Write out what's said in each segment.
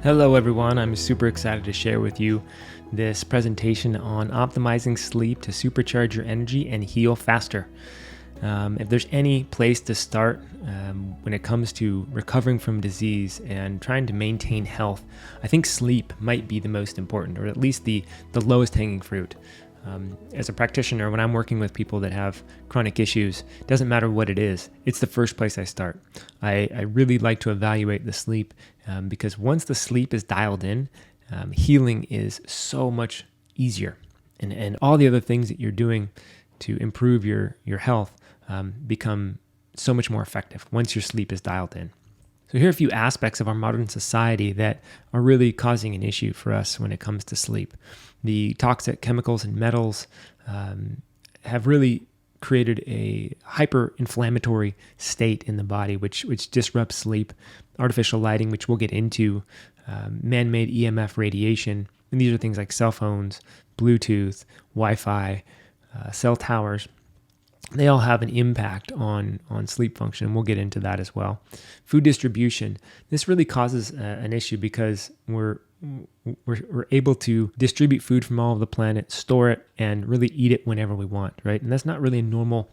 Hello everyone, I'm super excited to share with you this presentation on optimizing sleep to supercharge your energy and heal faster. If there's any place to start when it comes to recovering from disease and trying to maintain health, I think sleep might be the most important, or at least the lowest hanging fruit. As a practitioner, when I'm working with people that have chronic issues, it doesn't matter what it is, it's the first place I start. I really like to evaluate the sleep because once the sleep is dialed in, healing is so much easier. And all the other things that you're doing to improve your health become so much more effective once your sleep is dialed in. So here are a few aspects of our modern society that are really causing an issue for us when it comes to sleep. The toxic chemicals and metals have really created a hyper-inflammatory state in the body, which disrupts sleep. Artificial lighting, which we'll get into, man-made EMF radiation, and these are things like cell phones, Bluetooth, Wi-Fi, cell towers. They all have an impact on sleep function, and we'll get into that as well. Food distribution. This really causes an issue because we're able to distribute food from all over the planet, store it, and really eat it whenever we want, right? And that's not really a normal,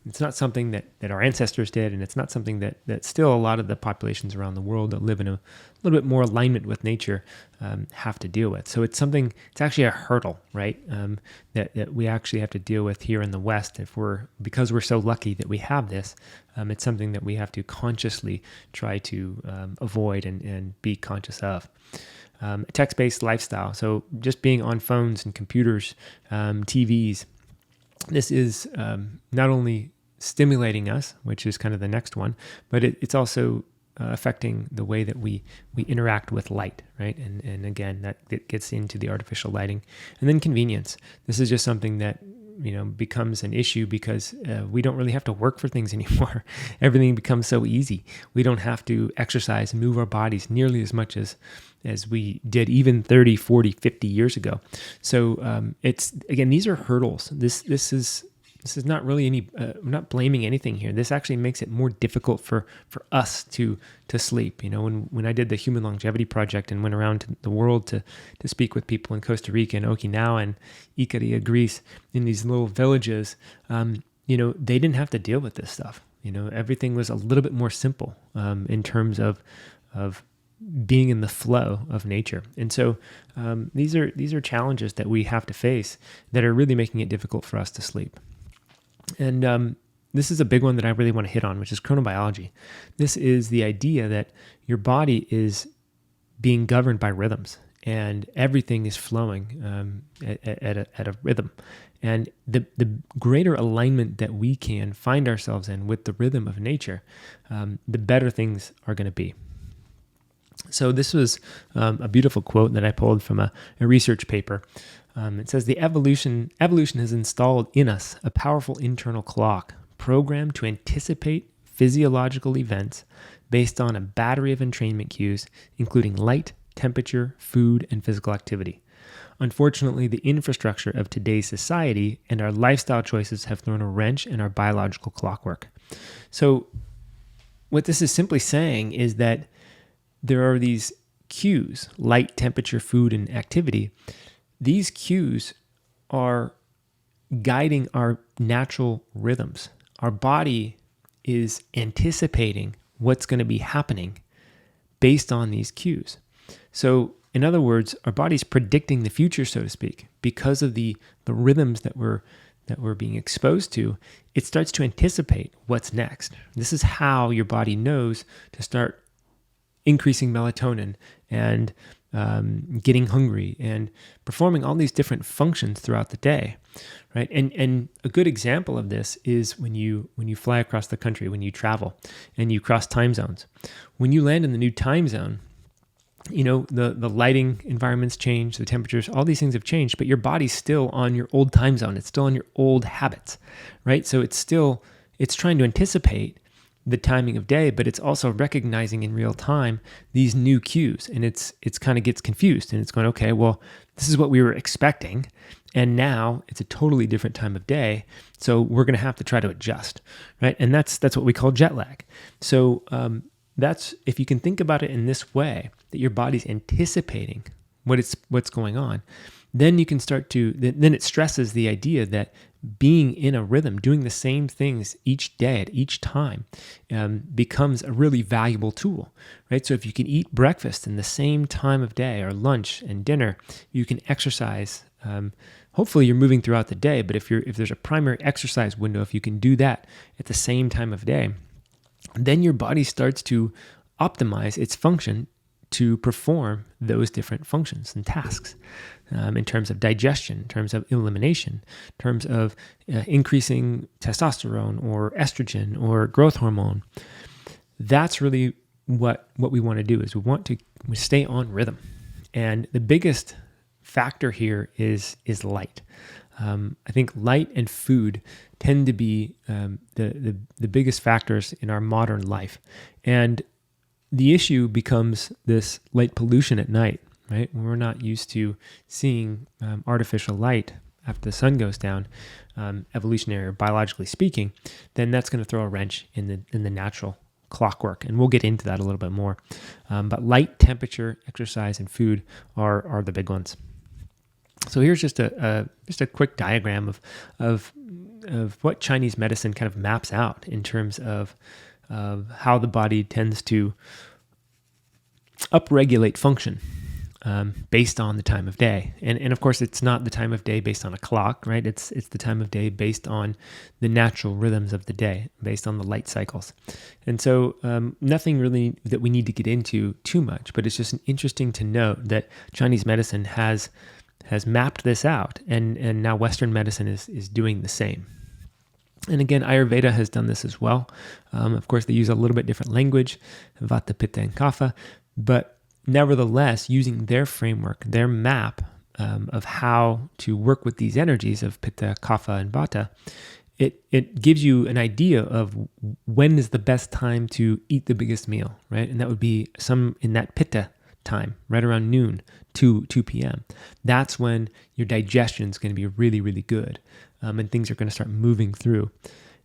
it's not something that our ancestors did, and it's not something that still a lot of the populations around the world that live in a little bit more alignment with nature have to deal with. So it's actually a hurdle, right? That we actually have to deal with here in the West. Because we're so lucky that we have this, it's something that we have to consciously try to avoid and be conscious of. Text-based lifestyle. So just being on phones and computers, TVs, this is not only stimulating us, which is kind of the next one, but it's also affecting the way that we interact with light, right? And again, that gets into the artificial lighting. And then convenience. This is just something that becomes an issue because we don't really have to work for things anymore. Everything becomes so easy. We don't have to exercise and move our bodies nearly as much as we did even 30, 40, 50 years ago. So these are hurdles. This is not really I'm not blaming anything here. This actually makes it more difficult for us to sleep. When I did the Human Longevity Project and went around to the world to speak with people in Costa Rica and Okinawa and Ikaria, Greece, in these little villages, they didn't have to deal with this stuff. Everything was a little bit more simple in terms of being in the flow of nature. And so these are challenges that we have to face that are really making it difficult for us to sleep. And this is a big one that I really want to hit on, which is chronobiology. This is the idea that your body is being governed by rhythms, and everything is flowing at a rhythm. And the greater alignment that we can find ourselves in with the rhythm of nature, the better things are going to be. So this was a beautiful quote that I pulled from a research paper. It says, the evolution has installed in us a powerful internal clock programmed to anticipate physiological events based on a battery of entrainment cues, including light, temperature, food, and physical activity. Unfortunately, the infrastructure of today's society and our lifestyle choices have thrown a wrench in our biological clockwork. So what this is simply saying is that there are these cues, light, temperature, food, and activity. These cues are guiding our natural rhythms. Our body is anticipating what's going to be happening based on these cues. So, in other words, our body's predicting the future, so to speak, because of the rhythms that we're being exposed to. It starts to anticipate what's next. This is how your body knows to start increasing melatonin and getting hungry and performing all these different functions throughout the day, right? And a good example of this is when you fly across the country, when you travel and you cross time zones. When you land in the new time zone, the lighting environments change, the temperatures, all these things have changed, but your body's still on your old time zone. It's still on your old habits, right? So it's trying to anticipate the timing of day, but it's also recognizing in real time these new cues, and it's kind of gets confused, and it's going, okay, well, this is what we were expecting, and now it's a totally different time of day, so we're going to have to try to adjust, right? And that's what we call jet lag. So that's, if you can think about it in this way, that your body's anticipating what's going on, then you can start to, then it stresses the idea that being in a rhythm, doing the same things each day at each time, becomes a really valuable tool, right? So if you can eat breakfast in the same time of day, or lunch and dinner, you can exercise. Hopefully you're moving throughout the day, but if there's a primary exercise window, if you can do that at the same time of day, then your body starts to optimize its function to perform those different functions and tasks, in terms of digestion, in terms of elimination, in terms of increasing testosterone or estrogen or growth hormone. That's really what we want to do, is we stay on rhythm. And the biggest factor here is light. I think light and food tend to be the biggest factors in our modern life. And the issue becomes this light pollution at night, right? When we're not used to seeing artificial light after the sun goes down, evolutionary or biologically speaking, then that's going to throw a wrench in the natural clockwork. And we'll get into that a little bit more. But light, temperature, exercise, and food are the big ones. So here's just a quick diagram of what Chinese medicine kind of maps out in terms of how the body tends to upregulate function based on the time of day. And of course, it's not the time of day based on a clock, right? It's the time of day based on the natural rhythms of the day, based on the light cycles. And so nothing really that we need to get into too much, but it's just interesting to note that Chinese medicine has mapped this out, and now Western medicine is doing the same. And again, Ayurveda has done this as well. Of course, they use a little bit different language, Vata, Pitta, and Kapha, but nevertheless, using their framework, their map of how to work with these energies of Pitta, Kapha, and Vata, it gives you an idea of when is the best time to eat the biggest meal, right? And that would be in that Pitta time, right around noon, 2 p.m. That's when your digestion is going to be really, really good, and things are going to start moving through.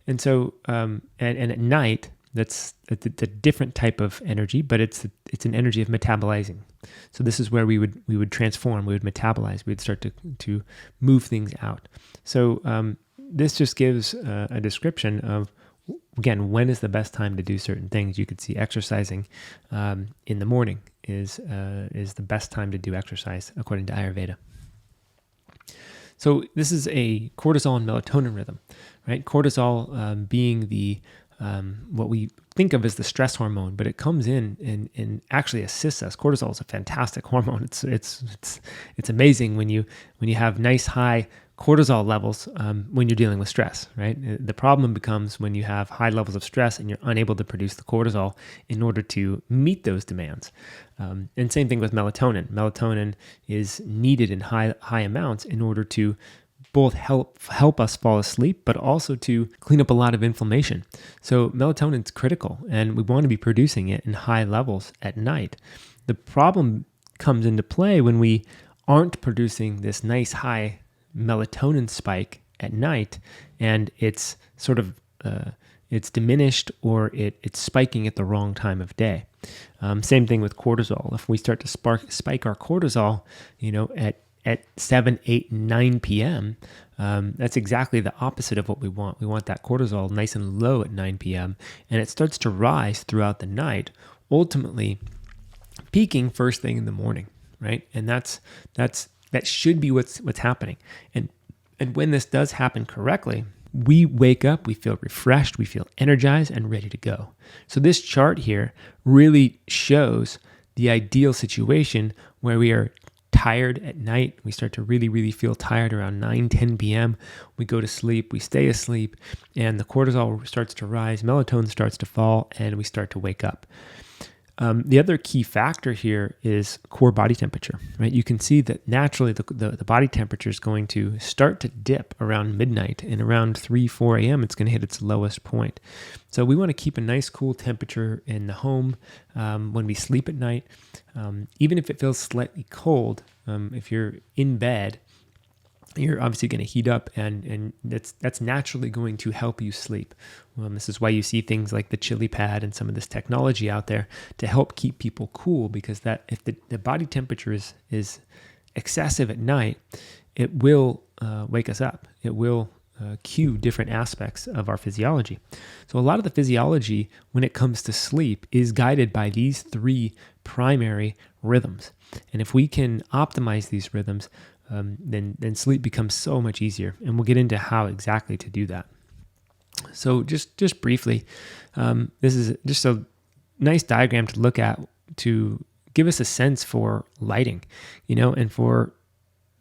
And so, and at night, that's a different type of energy, but it's an energy of metabolizing. So this is where we would transform, we would metabolize, we would start to move things out. So this just gives a description of, again, when is the best time to do certain things. You could see exercising in the morning is the best time to do exercise according to Ayurveda. So this is a cortisol and melatonin rhythm, right? Cortisol being the what we think of as the stress hormone, but it comes in and actually assists us. Cortisol is a fantastic hormone. It's amazing when you have nice high cortisol levels when you're dealing with stress, right? The problem becomes when you have high levels of stress and you're unable to produce the cortisol in order to meet those demands. And same thing with melatonin. Melatonin is needed in high amounts in order to both help us fall asleep, but also to clean up a lot of inflammation. So melatonin is critical, and we want to be producing it in high levels at night. The problem comes into play when we aren't producing this nice high melatonin spike at night, and it's sort of it's diminished, or it's spiking at the wrong time of day. Same thing with cortisol. If we start to spike our cortisol, at 7, 8, 9 p.m., that's exactly the opposite of what we want. We want that cortisol nice and low at 9 p.m., and it starts to rise throughout the night, ultimately peaking first thing in the morning, right? And that should be what's happening. And when this does happen correctly, we wake up, we feel refreshed, we feel energized and ready to go. So this chart here really shows the ideal situation where we are tired at night. We start to really, really feel tired around 9, 10 p.m. We go to sleep, we stay asleep, and the cortisol starts to rise, melatonin starts to fall, and we start to wake up. The other key factor here is core body temperature, right? You can see that naturally the body temperature is going to start to dip around midnight, and around 3, 4 a.m. it's going to hit its lowest point. So we want to keep a nice cool temperature in the home when we sleep at night. Even if it feels slightly cold, if you're in bed, you're obviously going to heat up, and that's naturally going to help you sleep. This is why you see things like the chili pad and some of this technology out there to help keep people cool, because that if the body temperature is excessive at night, it will wake us up. It will cue different aspects of our physiology. So a lot of the physiology when it comes to sleep is guided by these three primary rhythms. And if we can optimize these rhythms, then sleep becomes so much easier. And we'll get into how exactly to do that. So just briefly, this is just a nice diagram to look at to give us a sense for lighting, and for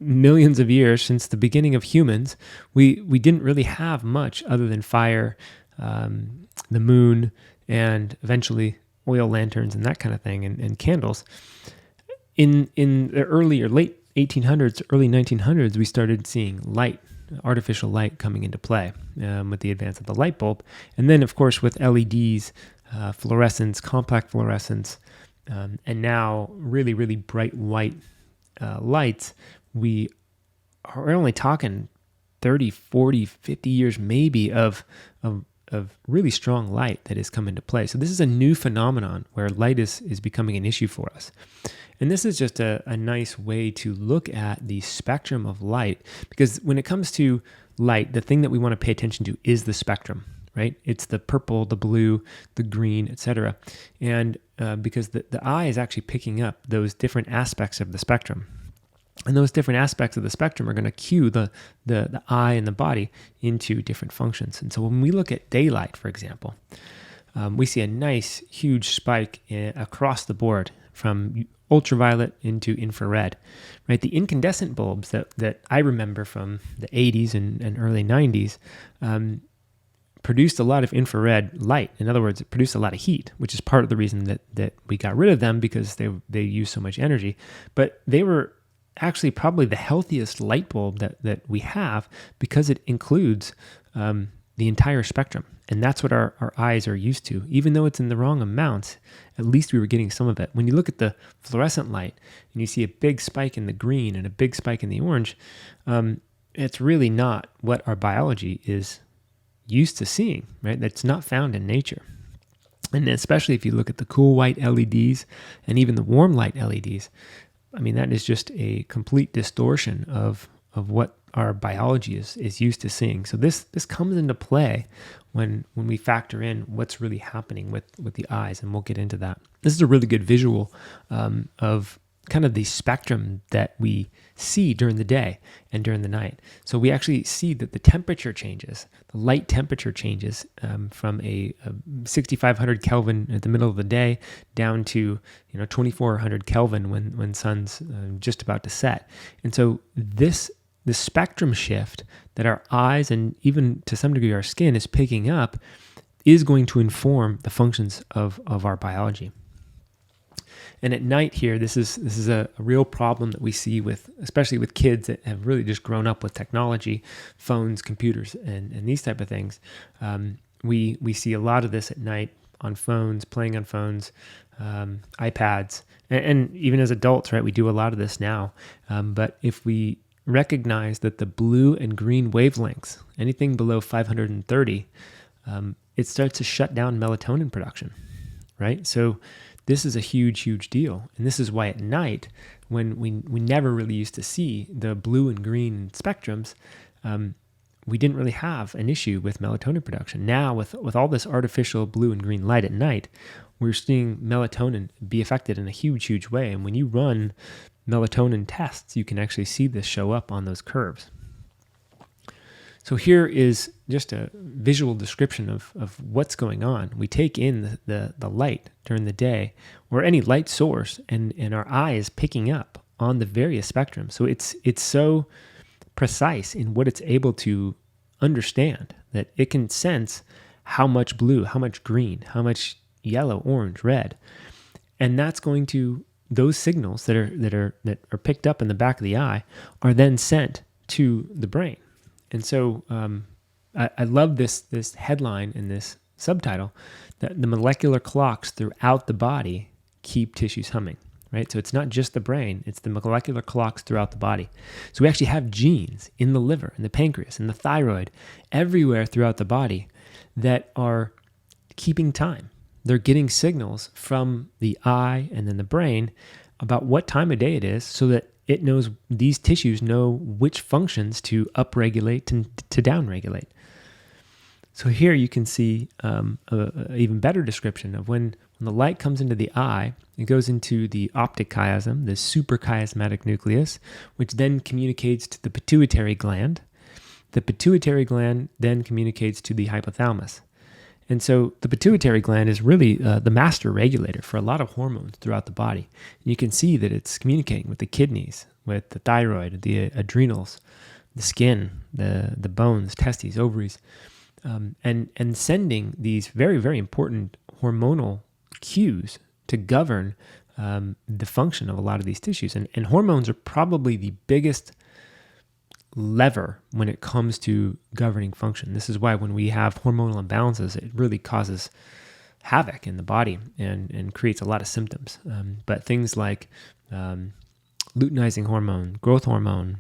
millions of years, since the beginning of humans, we didn't really have much other than fire, the moon, and eventually oil lanterns and that kind of thing, and candles. In the early or late 1800s, early 1900s, we started seeing light, artificial light coming into play with the advance of the light bulb. And then, of course, with LEDs, fluorescence, compact fluorescence, and now really, really bright white lights, we are only talking 30, 40, 50 years maybe of really strong light that has come into play. So this is a new phenomenon where light is becoming an issue for us. And this is just a nice way to look at the spectrum of light, because when it comes to light, the thing that we want to pay attention to is the spectrum, right? It's the purple, the blue, the green, etc. And because the eye is actually picking up those different aspects of the spectrum. And those different aspects of the spectrum are going to cue the eye and the body into different functions. And so when we look at daylight, for example, we see a nice, huge spike across the board from ultraviolet into infrared, right? The incandescent bulbs that I remember from the 80s and early 90s produced a lot of infrared light. In other words, it produced a lot of heat, which is part of the reason that we got rid of them, because they use so much energy. But they were actually probably the healthiest light bulb that we have, because it includes the entire spectrum. And that's what our eyes are used to. Even though it's in the wrong amounts, at least we were getting some of it. When you look at the fluorescent light and you see a big spike in the green and a big spike in the orange, it's really not what our biology is used to seeing, right? That's not found in nature. And especially if you look at the cool white LEDs and even the warm light LEDs, I mean, that is just a complete distortion of what our biology is used to seeing. So this comes into play when we factor in what's really happening with the eyes, and we'll get into that. This is a really good visual of kind of the spectrum that we see during the day and during the night. So we actually see that the temperature changes, the light temperature changes from a 6,500 Kelvin at the middle of the day down to 2,400 Kelvin when sun's just about to set. And so the spectrum shift that our eyes and even to some degree our skin is picking up is going to inform the functions of our biology. And at night here, this is a real problem that we see especially with kids that have really just grown up with technology, phones, computers, and these type of things. We see a lot of this at night on phones, playing on phones, iPads, and even as adults, right? We do a lot of this now. But if we recognize that the blue and green wavelengths, anything below 530, it starts to shut down melatonin production, right? So this is a huge, huge deal. And this is why at night, when we never really used to see the blue and green spectrums, we didn't really have an issue with melatonin production. Now, with all this artificial blue and green light at night, we're seeing melatonin be affected in a huge, huge way. And when you run melatonin tests, you can actually see this show up on those curves. So here is just a visual description of what's going on. We take in the light during the day, or any light source, and our eye is picking up on the various spectrums. So it's so precise in what it's able to understand that it can sense how much blue, how much green, how much yellow, orange, red. And that's going to, those signals that are picked up in the back of the eye are then sent to the brain. And so I love this headline and this subtitle, that the molecular clocks throughout the body keep tissues humming, right? So it's not just the brain, it's the molecular clocks throughout the body. So we actually have genes in the liver, in the pancreas, in the thyroid, everywhere throughout the body that are keeping time. They're getting signals from the eye and then the brain about what time of day it is so that it knows, these tissues know which functions to upregulate and to downregulate. So here you can see an even better description of when the light comes into the eye, it goes into the optic chiasm, the suprachiasmatic nucleus, which then communicates to the pituitary gland. The pituitary gland then communicates to the hypothalamus. And so the pituitary gland is really the master regulator for a lot of hormones throughout the body. And you can see that it's communicating with the kidneys, with the thyroid, the adrenals, the skin, the bones, testes, ovaries, and sending these very, very important hormonal cues to govern the function of a lot of these tissues. And hormones are probably the biggest lever when it comes to governing function. This is why when we have hormonal imbalances, it really causes havoc in the body and creates a lot of symptoms. But things like luteinizing hormone, growth hormone,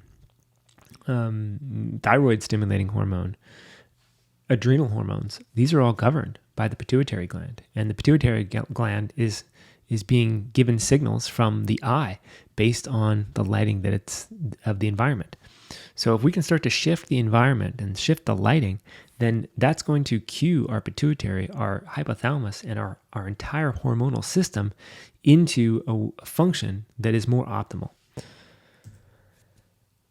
thyroid stimulating hormone, adrenal hormones, these are all governed by the pituitary gland. And the pituitary gland is being given signals from the eye based on the lighting that it's of the environment. So if we can start to shift the environment and shift the lighting, then that's going to cue our pituitary, our hypothalamus, and our entire hormonal system into a function that is more optimal.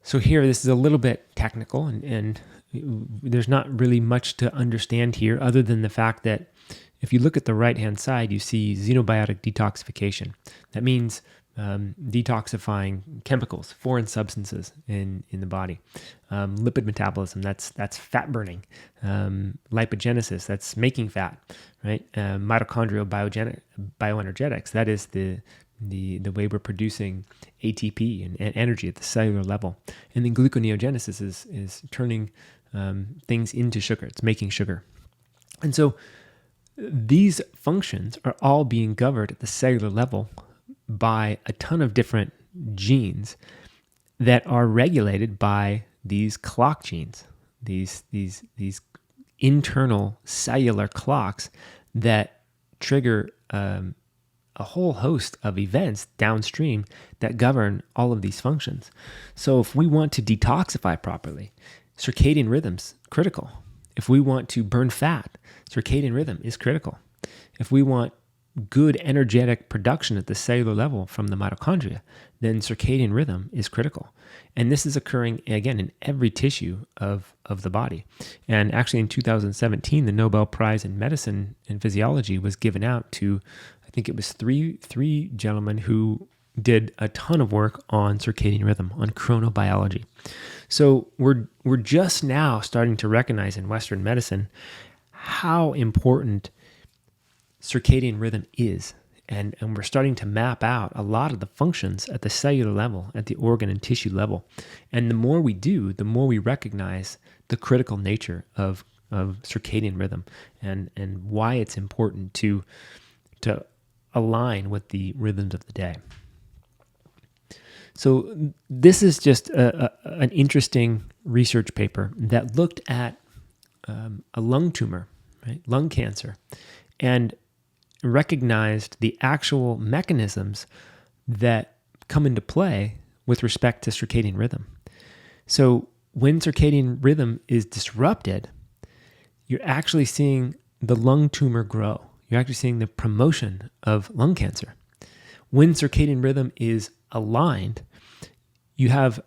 So here, this is a little bit technical, and there's not really much to understand here other than the fact that if you look at the right-hand side, you see xenobiotic detoxification. That means detoxifying chemicals, foreign substances in the body. Lipid metabolism, that's fat burning. Lipogenesis, that's making fat, right? Mitochondrial bioenergetics, that is the way we're producing ATP and energy at the cellular level. And then gluconeogenesis is turning things into sugar. It's making sugar. And so these functions are all being governed at the cellular level by a ton of different genes that are regulated by these clock genes, these internal cellular clocks that trigger a whole host of events downstream that govern all of these functions. So if we want to detoxify properly, circadian rhythm's critical. If we want to burn fat, circadian rhythm is critical. If we want good energetic production at the cellular level from the mitochondria, then circadian rhythm is critical. And this is occurring, again, in every tissue of the body. And actually in 2017, the Nobel Prize in Medicine and Physiology was given out to, I think it was three gentlemen who did a ton of work on circadian rhythm, on chronobiology. So we're just now starting to recognize in Western medicine how important circadian rhythm is. And we're starting to map out a lot of the functions at the cellular level, at the organ and tissue level. And the more we do, the more we recognize the critical nature of circadian rhythm and why it's important to align with the rhythms of the day. So this is just an interesting research paper that looked at a lung tumor, right? Lung cancer, and recognized the actual mechanisms that come into play with respect to circadian rhythm. So when circadian rhythm is disrupted, you're actually seeing the lung tumor grow. You're actually seeing the promotion of lung cancer. When circadian rhythm is aligned, you have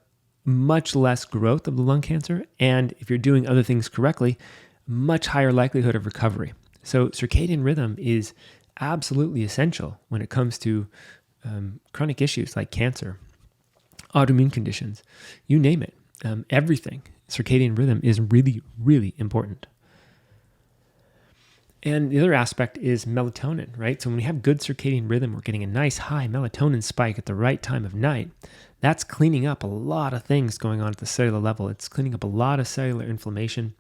much less growth of the lung cancer, and if you're doing other things correctly, much higher likelihood of recovery. So circadian rhythm is absolutely essential when it comes to chronic issues like cancer, autoimmune conditions, you name it, everything. Circadian rhythm is really, really important. And the other aspect is melatonin, right? So when we have good circadian rhythm, we're getting a nice high melatonin spike at the right time of night. That's cleaning up a lot of things going on at the cellular level. It's cleaning up a lot of cellular inflammation.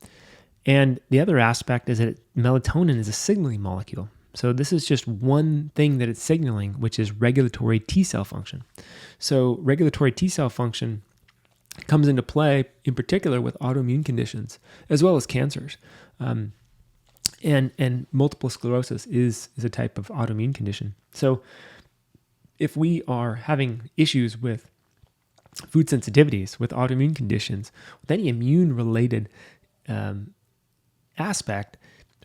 And the other aspect is that melatonin is a signaling molecule. So this is just one thing that it's signaling, which is regulatory T cell function. So regulatory T cell function comes into play in particular with autoimmune conditions as well as cancers. And multiple sclerosis is a type of autoimmune condition. So if we are having issues with food sensitivities, with autoimmune conditions, with any immune-related aspect,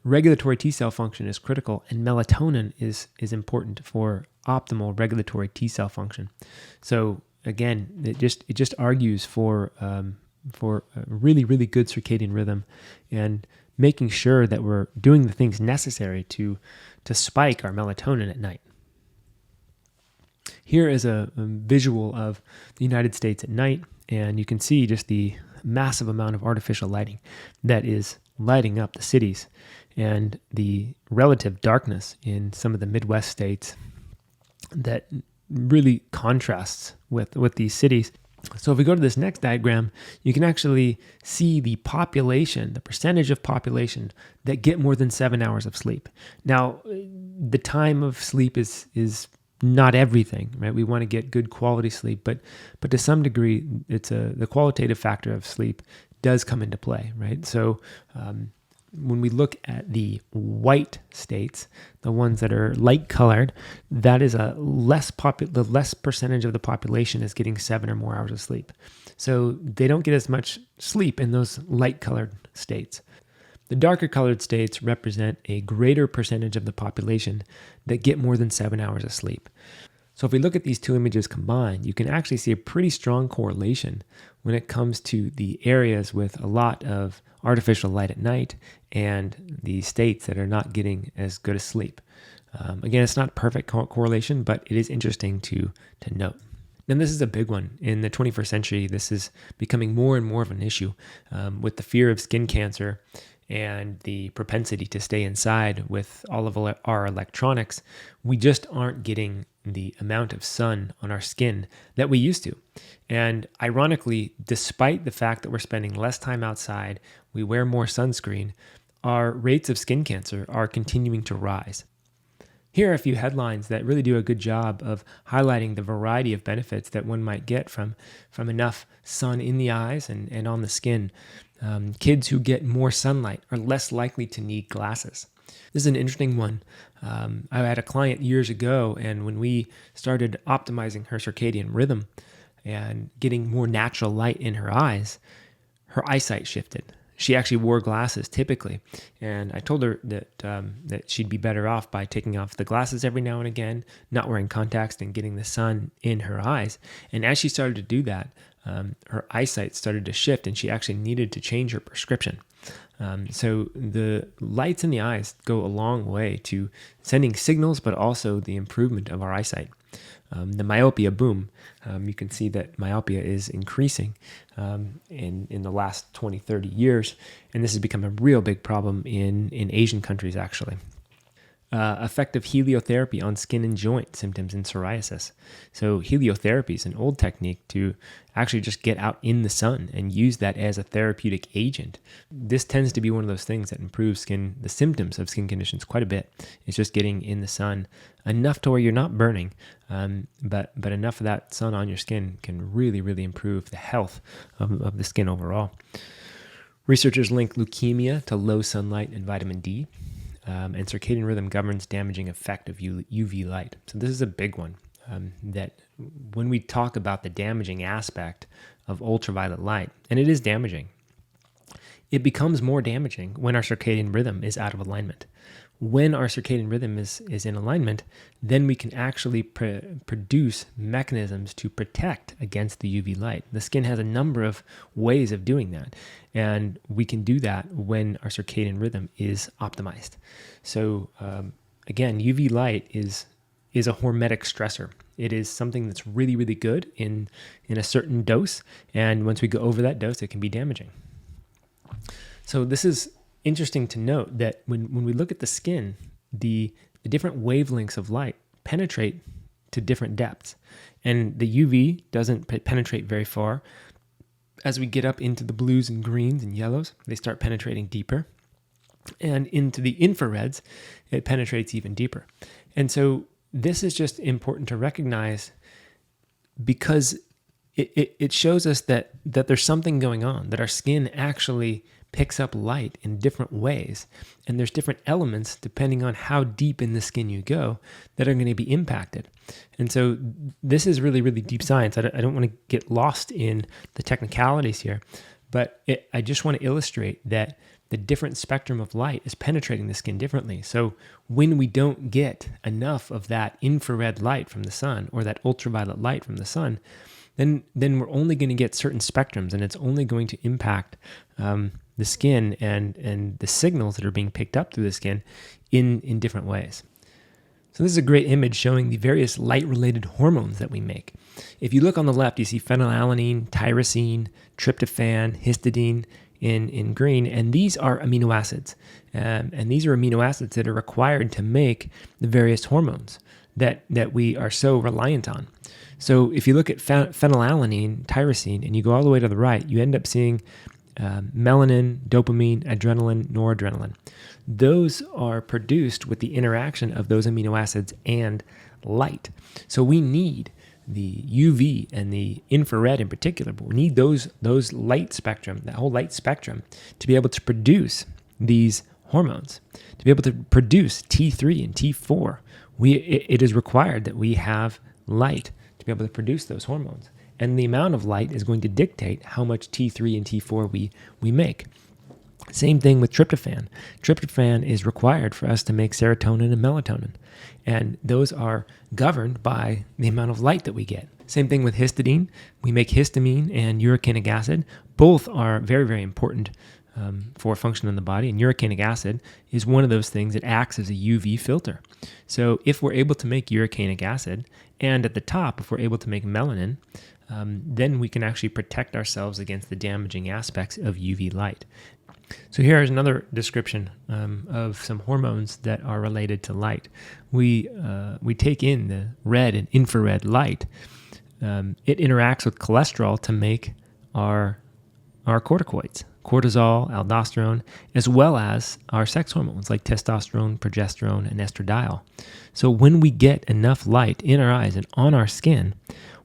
regulatory T cell function is critical, and melatonin is important for optimal regulatory T cell function. So again, it just argues for a really, really good circadian rhythm, and making sure that we're doing the things necessary to spike our melatonin at night. Here is a visual of the United States at night, and you can see just the massive amount of artificial lighting that is lighting up the cities, and the relative darkness in some of the Midwest states that really contrasts with these cities. So if we go to this next diagram, you can actually see the population, the percentage of population that get more than 7 hours of sleep. Now, the time of sleep is not everything, right? We want to get good quality sleep, but to some degree, the qualitative factor of sleep does come into play, right? So when we look at the white states, the ones that are light colored, that is the less percentage of the population is getting 7 or more hours of sleep. So they don't get as much sleep in those light colored states. The darker colored states represent a greater percentage of the population that get more than 7 hours of sleep. So if we look at these two images combined, you can actually see a pretty strong correlation when it comes to the areas with a lot of artificial light at night and the states that are not getting as good a sleep. Again, it's not perfect correlation, but it is interesting to note. And this is a big one. In the 21st century, this is becoming more and more of an issue with the fear of skin cancer and the propensity to stay inside with all of our electronics. We just aren't getting the amount of sun on our skin that we used to. And ironically, despite the fact that we're spending less time outside, we wear more sunscreen, our rates of skin cancer are continuing to rise. Here are a few headlines that really do a good job of highlighting the variety of benefits that one might get from enough sun in the eyes and on the skin. Kids who get more sunlight are less likely to need glasses. This is an interesting one. I had a client years ago, and when we started optimizing her circadian rhythm and getting more natural light in her eyes, her eyesight shifted. She actually wore glasses typically, and I told her that she'd be better off by taking off the glasses every now and again, not wearing contacts, and getting the sun in her eyes. And as she started to do that, her eyesight started to shift, and she actually needed to change her prescription. So the lights in the eyes go a long way to sending signals, but also the improvement of our eyesight. The myopia boom, you can see that myopia is increasing in the last 20, 30 years, and this has become a real big problem in Asian countries, actually. Effective heliotherapy on skin and joint symptoms in psoriasis. So heliotherapy is an old technique to actually just get out in the sun and use that as a therapeutic agent. This tends to be one of those things that improves the symptoms of skin conditions quite a bit. It's just getting in the sun enough to where you're not burning, but enough of that sun on your skin can really, really improve the health of the skin overall. Researchers link leukemia to low sunlight and vitamin D. And circadian rhythm governs damaging effect of UV light. So this is a big one, that when we talk about the damaging aspect of ultraviolet light, and it is damaging, it becomes more damaging when our circadian rhythm is out of alignment. When our circadian rhythm is in alignment, then we can actually produce mechanisms to protect against the UV light. The skin has a number of ways of doing that, and we can do that when our circadian rhythm is optimized. So again, UV light is a hormetic stressor. It is something that's really, really good in a certain dose, and once we go over that dose, it can be damaging. So this is interesting to note that when we look at the skin, the different wavelengths of light penetrate to different depths. And the UV doesn't penetrate very far. As we get up into the blues and greens and yellows, they start penetrating deeper. And into the infrareds, it penetrates even deeper. And so this is just important to recognize, because it shows us that there's something going on, that our skin actually picks up light in different ways. And there's different elements, depending on how deep in the skin you go, that are going to be impacted. And so this is really, really deep science. I don't want to get lost in the technicalities here, but I just want to illustrate that the different spectrum of light is penetrating the skin differently. So when we don't get enough of that infrared light from the sun, or that ultraviolet light from the sun, then we're only going to get certain spectrums, and it's only going to impact the skin and the signals that are being picked up through the skin in different ways. So this is a great image showing the various light-related hormones that we make. If you look on the left, you see phenylalanine, tyrosine, tryptophan, histidine in green, and these are amino acids. And these are amino acids that are required to make the various hormones that we are so reliant on. So if you look at phenylalanine, tyrosine, and you go all the way to the right, you end up seeing melanin, dopamine, adrenaline, noradrenaline. Those are produced with the interaction of those amino acids and light. So we need the UV and the infrared in particular, but we need those light spectrum, that whole light spectrum, to be able to produce these hormones, to be able to produce T3 and T4. It is required that we have light to be able to produce those hormones. And the amount of light is going to dictate how much T3 and T4 we make. Same thing with tryptophan. Tryptophan is required for us to make serotonin and melatonin. And those are governed by the amount of light that we get. Same thing with histidine. We make histamine and uracanic acid. Both are very, very important for function in the body. And uracanic acid is one of those things that acts as a UV filter. So if we're able to make uracanic acid, and at the top, if we're able to make melanin, then we can actually protect ourselves against the damaging aspects of UV light. So here is another description of some hormones that are related to light. We take in the red and infrared light. It interacts with cholesterol to make our corticoids, cortisol, aldosterone, as well as our sex hormones like testosterone, progesterone, and estradiol. So when we get enough light in our eyes and on our skin,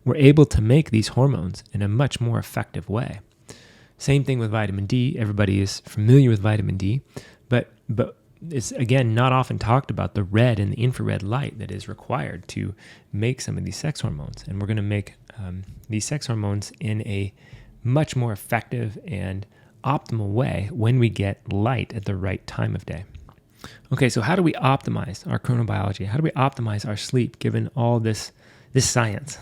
we're able to make these hormones in a much more effective way. Same thing with vitamin D. Everybody is familiar with vitamin D, but it's, again, not often talked about the red and the infrared light that is required to make some of these sex hormones. And we're going to make these sex hormones in a much more effective and optimal way when we get light at the right time of day. Okay, so how do we optimize our chronobiology? How do we optimize our sleep given all this science?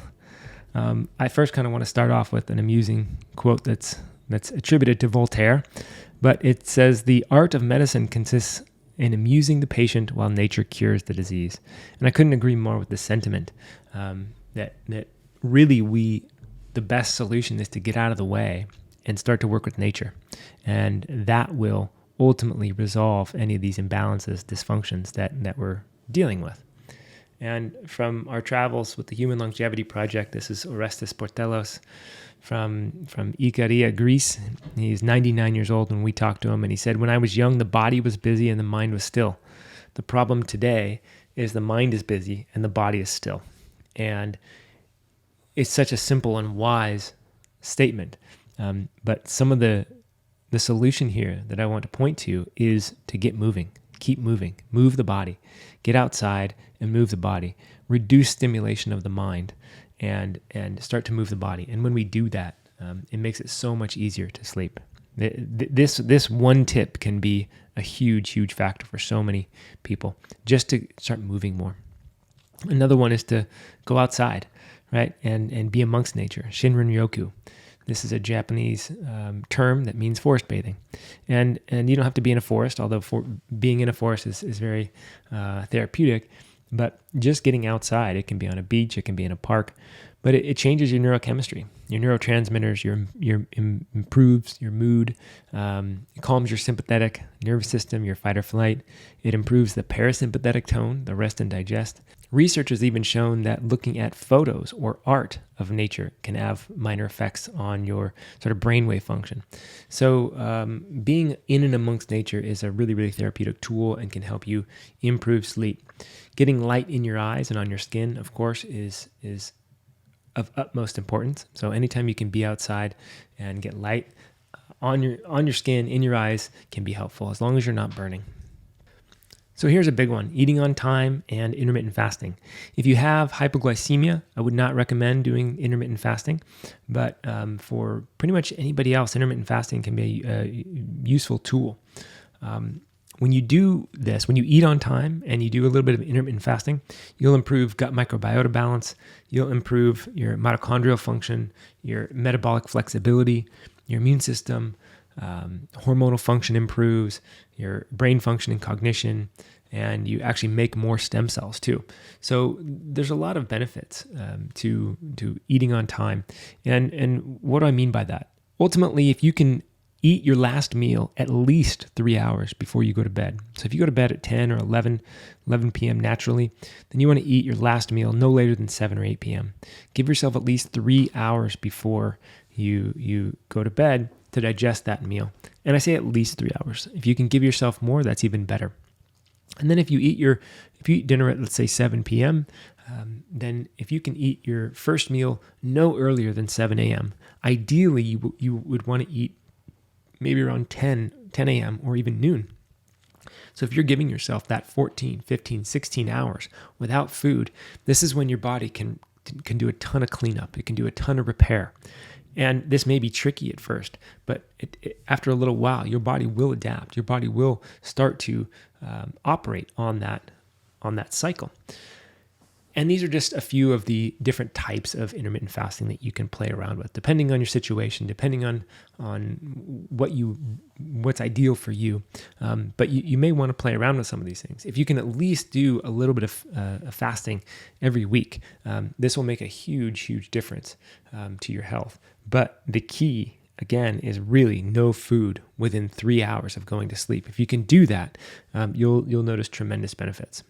I first kind of want to start off with an amusing quote that's attributed to Voltaire, but it says, "The art of medicine consists in amusing the patient while nature cures the disease." And I couldn't agree more with the sentiment that really the best solution is to get out of the way and start to work with nature. And that will ultimately resolve any of these imbalances, dysfunctions that we're dealing with. And from our travels with the Human Longevity Project, this is Orestes Portelos from Ikaria, Greece. He's 99 years old when we talked to him, and he said, "When I was young, the body was busy and the mind was still. The problem today is the mind is busy and the body is still." And it's such a simple and wise statement. But some of the solution here that I want to point to is to get moving, keep moving, move the body, get outside and move the body, reduce stimulation of the mind, and start to move the body. And when we do that, it makes it so much easier to sleep. This one tip can be a huge, huge factor for so many people, just to start moving more. Another one is to go outside, right, and be amongst nature. Shinrin-ryoku. This is a Japanese term that means forest bathing. And you don't have to be in a forest, although being in a forest is very therapeutic. But just getting outside, it can be on a beach, it can be in a park, but it changes your neurochemistry, your neurotransmitters, improves your mood, it calms your sympathetic nervous system, your fight or flight. It improves the parasympathetic tone, the rest and digest. Research has even shown that looking at photos or art of nature can have minor effects on your sort of brainwave function. So being in and amongst nature is a really, really therapeutic tool and can help you improve sleep. Getting light in your eyes and on your skin, of course, is of utmost importance. So anytime you can be outside and get light on your skin, in your eyes, can be helpful as long as you're not burning. So here's a big one: eating on time and intermittent fasting. If you have hypoglycemia, I would not recommend doing intermittent fasting, but for pretty much anybody else, intermittent fasting can be a useful tool. When you do this, when you eat on time and you do a little bit of intermittent fasting, you'll improve gut microbiota balance, you'll improve your mitochondrial function, your metabolic flexibility, your immune system, hormonal function improves, your brain function and cognition, and you actually make more stem cells too. So there's a lot of benefits to eating on time. And what do I mean by that? Ultimately, if you can eat your last meal at least 3 hours before you go to bed. So if you go to bed at 10 or 11 p.m. naturally, then you want to eat your last meal no later than 7 or 8 p.m. Give yourself at least 3 hours before you go to bed to digest that meal. And I say at least 3 hours. If you can give yourself more, that's even better. And then if you eat dinner at, let's say, 7 p.m., then if you can eat your first meal no earlier than 7 a.m., ideally you would want to eat maybe around 10 a.m. or even noon. So if you're giving yourself that 14, 15, 16 hours without food, this is when your body can do a ton of cleanup. It can do a ton of repair. And this may be tricky at first, but after a little while, your body will adapt. Your body will start to operate on that cycle. And these are just a few of the different types of intermittent fasting that you can play around with, depending on your situation, depending on what's ideal for you. But you may want to play around with some of these things. If you can at least do a little bit of fasting every week, this will make a huge, huge difference to your health. But the key, again, is really no food within 3 hours of going to sleep. If you can do that, you'll notice tremendous benefits.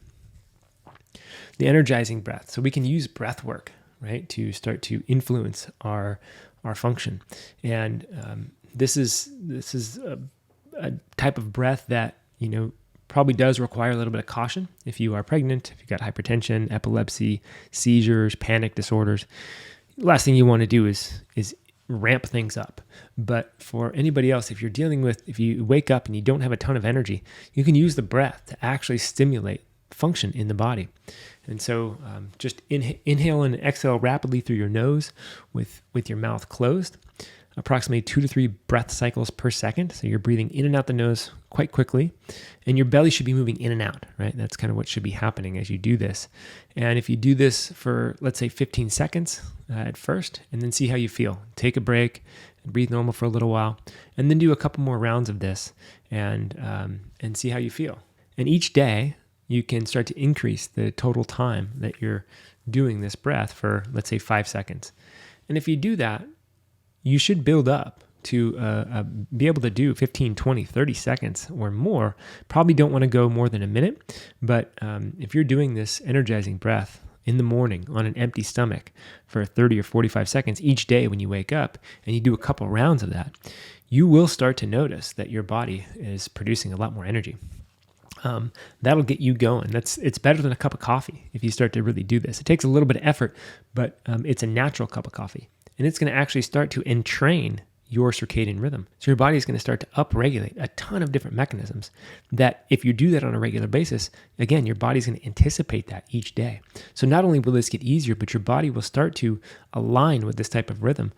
The energizing breath. So we can use breath work, right, to start to influence our function. And this is a type of breath that, probably does require a little bit of caution. If you are pregnant, if you've got hypertension, epilepsy, seizures, panic disorders, the last thing you want to do is ramp things up. But for anybody else, if you wake up and you don't have a ton of energy, you can use the breath to actually stimulate function in the body. And so just inhale and exhale rapidly through your nose with your mouth closed, approximately 2 to 3 breath cycles per second. So you're breathing in and out the nose quite quickly, and your belly should be moving in and out, right? That's kind of what should be happening as you do this. And if you do this for, let's say, 15 seconds at first, and then see how you feel. Take a break and breathe normal for a little while, and then do a couple more rounds of this and see how you feel. And each day, you can start to increase the total time that you're doing this breath for, let's say, 5 seconds. And if you do that, you should build up to be able to do 15, 20, 30 seconds or more. Probably don't want to go more than a minute, but if you're doing this energizing breath in the morning on an empty stomach for 30 or 45 seconds each day when you wake up, and you do a couple rounds of that, you will start to notice that your body is producing a lot more energy. That'll get you going. It's better than a cup of coffee if you start to really do this. It takes a little bit of effort, but it's a natural cup of coffee. And it's going to actually start to entrain your circadian rhythm. So your body is going to start to upregulate a ton of different mechanisms that if you do that on a regular basis, again, your body's going to anticipate that each day. So not only will this get easier, but your body will start to align with this type of rhythm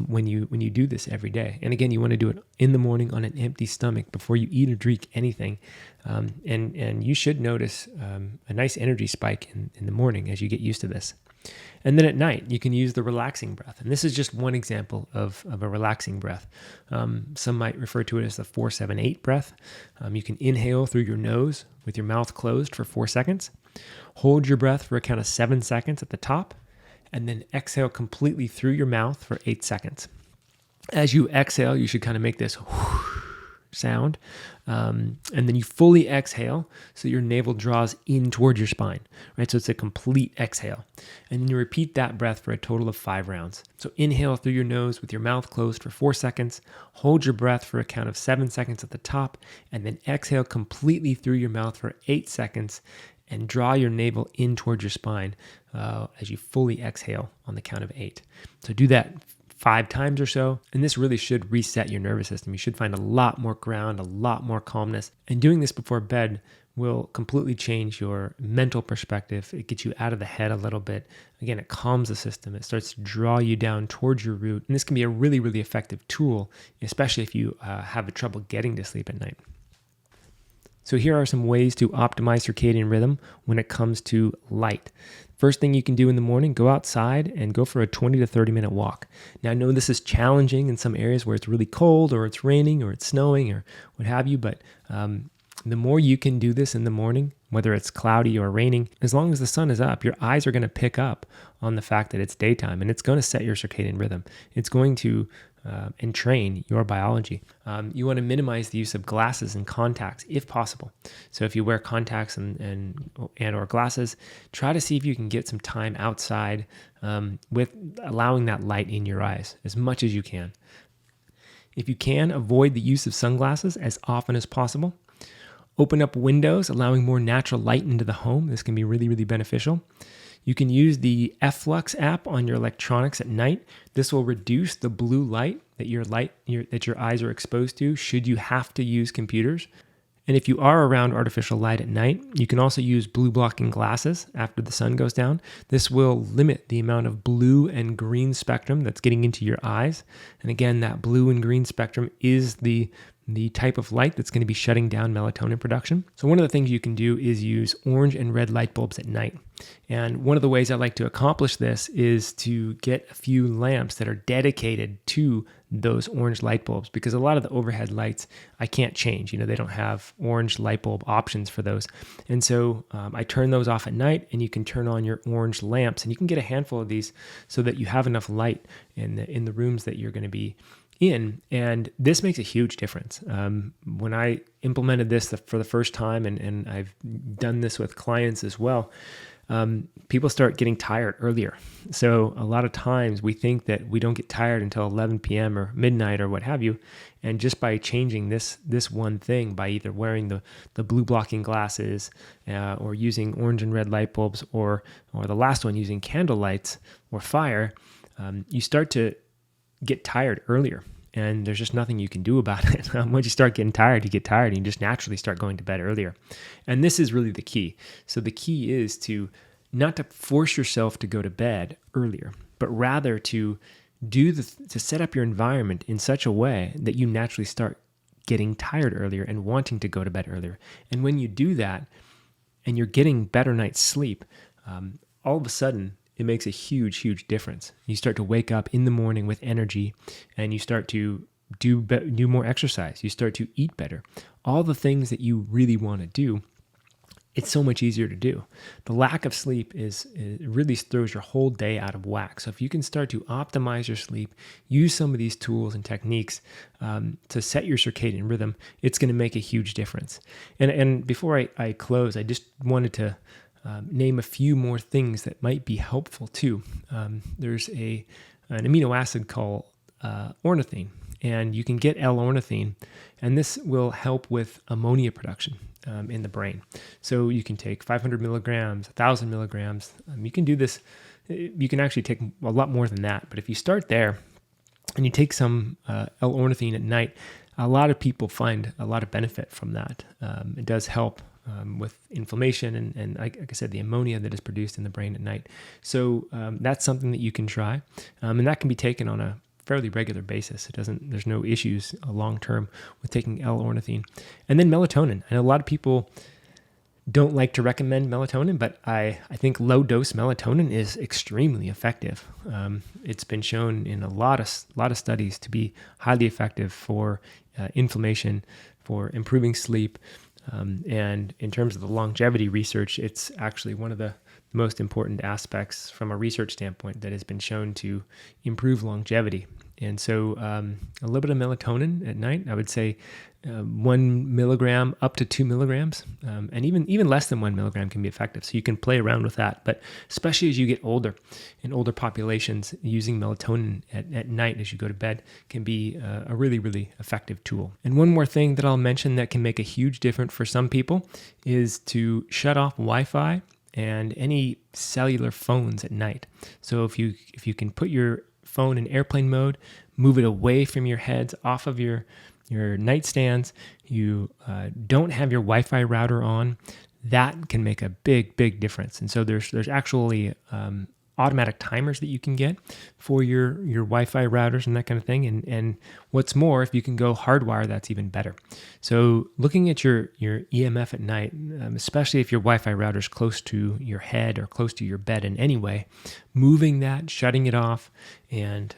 when you do this every day. And again, you want to do it in the morning on an empty stomach before you eat or drink anything. And you should notice a nice energy spike in the morning as you get used to this. And then at night, you can use the relaxing breath. And this is just one example of a relaxing breath. Some might refer to it as the 4-7-8 breath. You can inhale through your nose with your mouth closed for 4 seconds. Hold your breath for a count of 7 seconds at the top. and then exhale completely through your mouth for 8 seconds. As you exhale, you should kind of make this sound, and then you fully exhale so your navel draws in towards your spine, right? So it's a complete exhale. And then you repeat that breath for a total of 5 rounds. So inhale through your nose with your mouth closed for 4 seconds, hold your breath for a count of 7 seconds at the top, and then exhale completely through your mouth for 8 seconds and draw your navel in towards your spine as you fully exhale on the count of 8. So do that 5 times or so, and this really should reset your nervous system. You should find a lot more ground, a lot more calmness, and doing this before bed will completely change your mental perspective. It gets you out of the head a little bit. Again, it calms the system. It starts to draw you down towards your root, and this can be a really, really effective tool, especially if you have trouble getting to sleep at night. So here are some ways to optimize circadian rhythm when it comes to light. First thing you can do in the morning, go outside and go for a 20 to 30 minute walk. Now I know this is challenging in some areas where it's really cold or it's raining or it's snowing or what have you, but the more you can do this in the morning, whether it's cloudy or raining, as long as the sun is up, your eyes are going to pick up on the fact that it's daytime, and it's going to set your circadian rhythm. It's going to entrain your biology. You want to minimize the use of glasses and contacts if possible. So if you wear contacts and or glasses, try to see if you can get some time outside with allowing that light in your eyes as much as you can. If you can, avoid the use of sunglasses as often as possible. Open up windows, allowing more natural light into the home. This can be really, really beneficial. You can use the F-Lux app on your electronics at night. This will reduce the blue light that your eyes are exposed to should you have to use computers. And if you are around artificial light at night, you can also use blue blocking glasses after the sun goes down. This will limit the amount of blue and green spectrum that's getting into your eyes. And again, that blue and green spectrum is the type of light that's going to be shutting down melatonin production. So one of the things you can do is use orange and red light bulbs at night. And one of the ways I like to accomplish this is to get a few lamps that are dedicated to those orange light bulbs, because a lot of the overhead lights I can't change. They don't have orange light bulb options for those. And so I turn those off at night, and you can turn on your orange lamps, and you can get a handful of these so that you have enough light in the rooms that you're going to be in, and this makes a huge difference. When I implemented this for the first time, and I've done this with clients as well, people start getting tired earlier. So a lot of times we think that we don't get tired until 11 p.m. or midnight or what have you, and just by changing this one thing, by either wearing the blue blocking glasses or using orange and red light bulbs, or the last one using candle lights or fire, you start to get tired earlier, and there's just nothing you can do about it. Once you start getting tired, you get tired, and you just naturally start going to bed earlier. And this is really the key. So the key is to not to force yourself to go to bed earlier, but rather to set up your environment in such a way that you naturally start getting tired earlier and wanting to go to bed earlier. And when you do that, and you're getting better night's sleep, all of a sudden, it makes a huge, huge difference. You start to wake up in the morning with energy, and you start to do more exercise. You start to eat better. All the things that you really want to do, it's so much easier to do. The lack of sleep it really throws your whole day out of whack. So if you can start to optimize your sleep, use some of these tools and techniques to set your circadian rhythm, it's going to make a huge difference. And before I close, I just wanted to name a few more things that might be helpful too. There's an amino acid called ornithine, and you can get L-ornithine, and this will help with ammonia production in the brain. So you can take 500 milligrams, 1,000 milligrams. You can do this. You can actually take a lot more than that, but if you start there and you take some L-ornithine at night, a lot of people find a lot of benefit from that. It does help with inflammation and like I said, the ammonia that is produced in the brain at night. So that's something that you can try, and that can be taken on a fairly regular basis. There's no issues long term with taking L-ornithine. And then melatonin. I know a lot of people don't like to recommend melatonin, but I think low dose melatonin is extremely effective. It's been shown in a lot of studies to be highly effective for inflammation, for improving sleep, And in terms of the longevity research, it's actually one of the most important aspects from a research standpoint that has been shown to improve longevity. And so a little bit of melatonin at night, I would say 1 milligram up to 2 milligrams, and even less than 1 milligram can be effective. So you can play around with that. But especially as you get older, in older populations, using melatonin at night as you go to bed can be a really, really effective tool. And one more thing that I'll mention that can make a huge difference for some people is to shut off Wi-Fi and any cellular phones at night. So if you can put your phone in airplane mode, move it away from your heads, off of your nightstands, you don't have your Wi-Fi router on, that can make a big difference. And so there's actually automatic timers that you can get for your Wi-Fi routers and that kind of thing. And what's more, if you can go hardwire, that's even better. So looking at your EMF at night, especially if your Wi-Fi router is close to your head or close to your bed in any way, moving that, shutting it off, and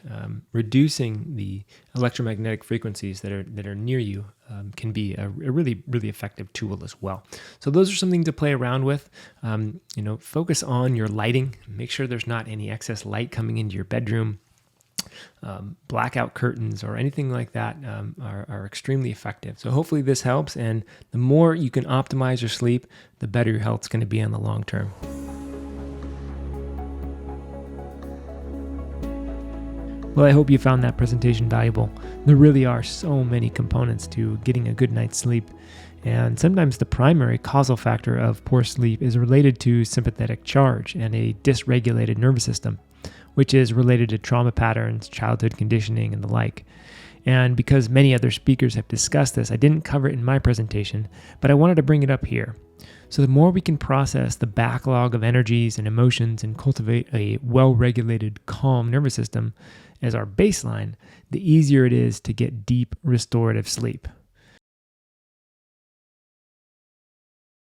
reducing the electromagnetic frequencies that are near you can be a really, really effective tool as well. So those are something to play around with. Focus on your lighting. Make sure there's not any excess light coming into your bedroom. Blackout curtains or anything like that are extremely effective. So hopefully this helps. And the more you can optimize your sleep, the better your health's going to be on the long term. Well, I hope you found that presentation valuable. There really are so many components to getting a good night's sleep, and sometimes the primary causal factor of poor sleep is related to sympathetic charge and a dysregulated nervous system, which is related to trauma patterns, childhood conditioning, and the like. And because many other speakers have discussed this, I didn't cover it in my presentation, but I wanted to bring it up here. So the more we can process the backlog of energies and emotions and cultivate a well-regulated, calm nervous system as our baseline, the easier it is to get deep restorative sleep.